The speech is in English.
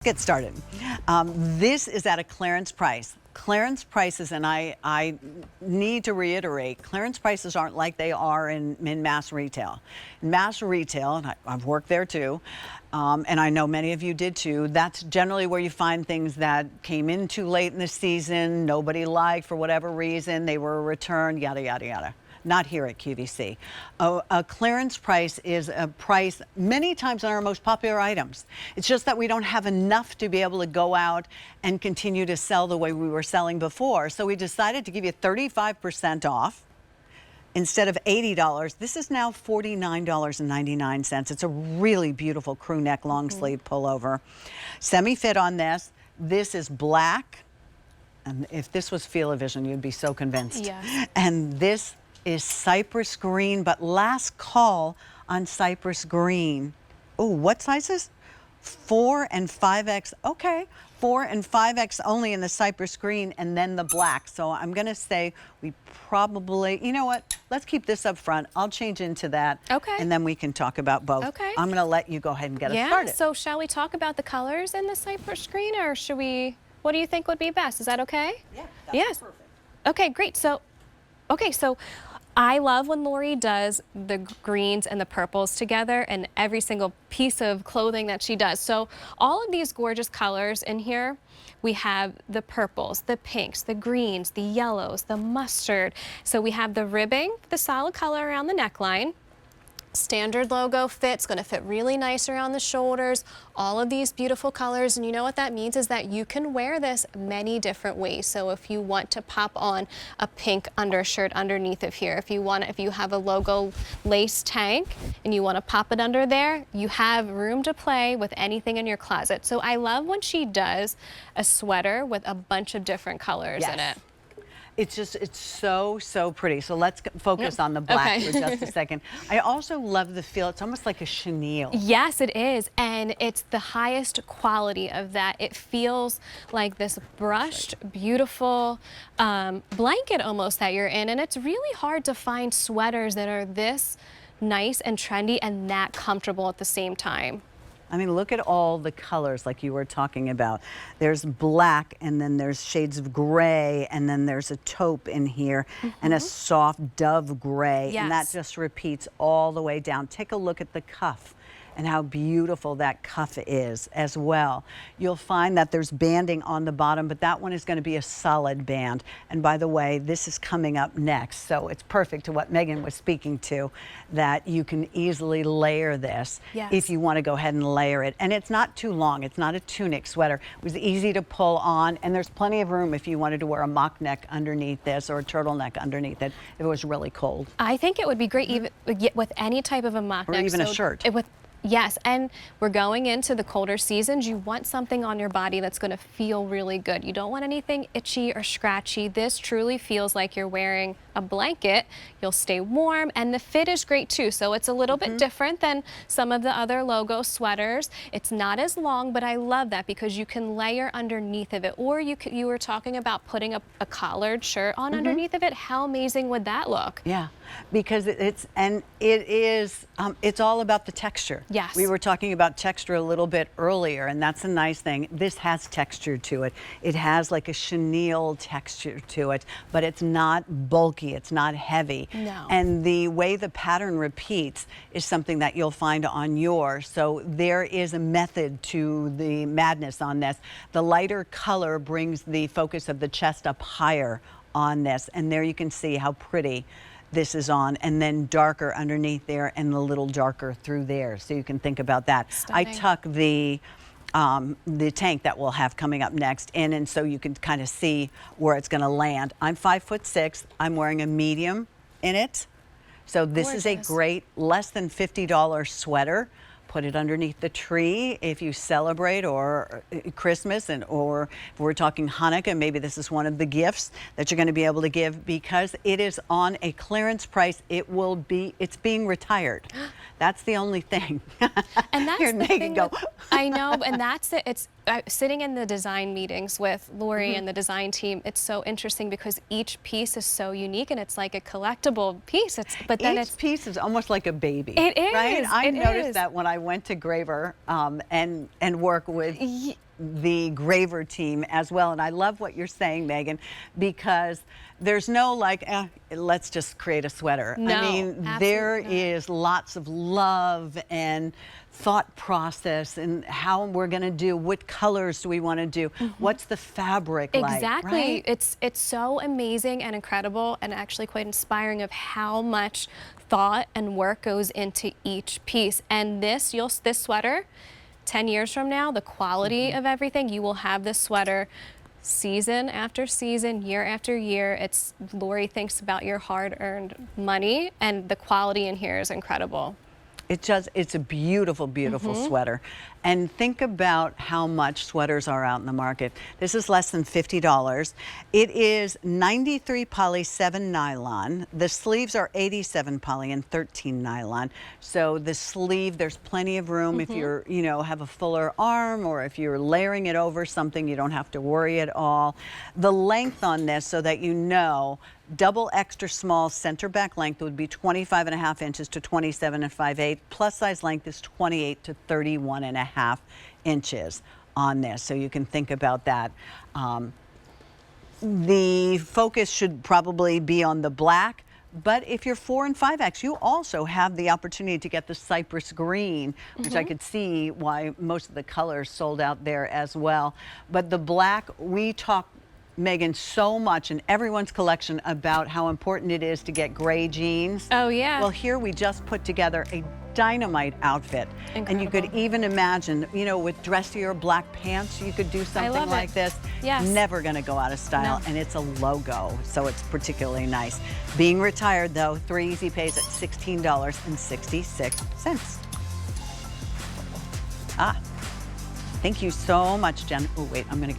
Get started. This is at a clearance price. Clearance prices, and I need to reiterate, clearance prices aren't like they are in mass retail. In mass retail, and I've worked there too, and I know many of you did too, that's generally where you find things that came in too late in the season, nobody liked for whatever reason, they were returned, yada, yada, yada. Not here at QVC. A clearance price is a price many times on our most popular items. It's just that we don't have enough to be able to go out and continue to sell the way we were selling before. So we decided to give you 35% off. Instead of $80, this is now $49.99. It's a really beautiful crew neck long sleeve pullover. Semi-fit on this. This is black. And if this was Feel-O-Vision, you'd be so convinced. Yes. And this is cypress green, but last call on cypress green. Oh, what sizes? 4 and 5X. Okay, 4 and 5X only in the cypress green, and then the black. So I'm gonna say we probably, you know what? Let's keep this up front. I'll change into that. Okay. And then we can talk about both. Okay. I'm gonna let you go ahead and get us started. So shall we talk about the colors in the cypress green, or should we, what do you think would be best? Is that okay? Yeah, that's perfect. Okay, great. So I love when Lori does the greens and the purples together in every single piece of clothing that she does. So all of these gorgeous colors in here, we have the purples, the pinks, the greens, the yellows, the mustard. So we have the ribbing, the solid color around the neckline. Standard logo fit's going to fit really nice around the shoulders, all of these beautiful colors, and you know what that means is that you can wear this many different ways. So if you want to pop on a pink undershirt underneath of here, if you have a logo lace tank and you want to pop it under there, you have room to play with anything in your closet. So I love when she does a sweater with a bunch of different colors in it. It's just, it's so, so pretty. So let's focus on the black for just a second. I also love the feel. It's almost like a chenille. Yes, it is. And it's the highest quality of that. It feels like this brushed, beautiful blanket almost that you're in. And it's really hard to find sweaters that are this nice and trendy and that comfortable at the same time. I mean, look at all the colors like you were talking about. There's black, and then there's shades of gray, and then there's a taupe in here, and a soft dove gray, and that just repeats all the way down. Take a look at the cuff and how beautiful that cuff is as well. You'll find that there's banding on the bottom, but that one is going to be a solid band. And by the way, this is coming up next, so it's perfect to what Megan was speaking to, that you can easily layer this if you want to go ahead and layer it. And it's not too long. It's not a tunic sweater. It was easy to pull on, and there's plenty of room if you wanted to wear a mock neck underneath this or a turtleneck underneath it if it was really cold. I think it would be great even with any type of a mock neck. Or even a shirt. Yes, and we're going into the colder seasons. You want something on your body that's going to feel really good. You don't want anything itchy or scratchy. This truly feels like you're wearing a blanket. You'll stay warm, and the fit is great too. So it's a little bit different than some of the other logo sweaters. It's not as long, but I love that because you can layer underneath of it. Or you were talking about putting a collared shirt on underneath of it. How amazing would that look? Yeah, because it's all about the texture. Yes. We were talking about texture a little bit earlier, and that's a nice thing. This has texture to it. It has like a chenille texture to it, but it's not bulky, it's not heavy. No. And the way the pattern repeats is something that you'll find on yours. So there is a method to the madness on this. The lighter color brings the focus of the chest up higher on this, and there you can see how pretty this is on, and then darker underneath there and a little darker through there, so you can think about that. Stunning. I tuck the tank that we'll have coming up next in, and so you can kind of see where it's going to land. I'm 5'6". I'm wearing a medium in it, so this is a great less than $50 sweater. Put it underneath the tree if you celebrate, or Christmas, or if we're talking Hanukkah, maybe this is one of the gifts that you're going to be able to give because it is on a clearance price. It's being retired. That's the only thing. And that's Here, the Megan, thing. go. I know, and that's it. It's sitting in the design meetings with Lori and the design team. It's so interesting because each piece is so unique, and it's like a collectible piece. Each piece is almost like a baby. It is. Right? I It noticed is. that when I went to Graver and work with the Graver team as well. And I love what you're saying, Megan, because there's no like, let's just create a sweater. No, I mean, there is lots of love and thought process and how we're going to do, what colors do we want to do, what's the fabric like, exactly. right? It's so amazing and incredible and actually quite inspiring of how much thought and work goes into each piece. And this sweater, 10 years from now, the quality of everything, you will have this sweater season after season, year after year. It's Lori thinks about your hard-earned money, and the quality in here is incredible. It's a beautiful, beautiful sweater. And think about how much sweaters are out in the market. This is less than $50. It is 93 poly, 7 nylon. The sleeves are 87 poly and 13 nylon. So the sleeve, there's plenty of room if you're, you know, have a fuller arm, or if you're layering it over something, you don't have to worry at all. The length on this, so that you know, double extra small center back length would be 25.5 inches to 27 5/8. Plus size length is 28 to 31.5 inches on this. So you can think about that. The focus should probably be on the black. But if you're 4 and 5X, you also have the opportunity to get the cypress green, which I could see why most of the colors sold out there as well. But the black, we talk, Megan, so much in everyone's collection about how important it is to get gray jeans. Oh, yeah. Well, here we just put together a dynamite outfit. Incredible. And you could even imagine, you know, with dressier black pants, you could do something like this. Yes. Never going to go out of style. No. And it's a logo, so it's particularly nice. Being retired, though, 3 easy pays at $16.66. Thank you so much, Jen. Oh, wait, I'm going to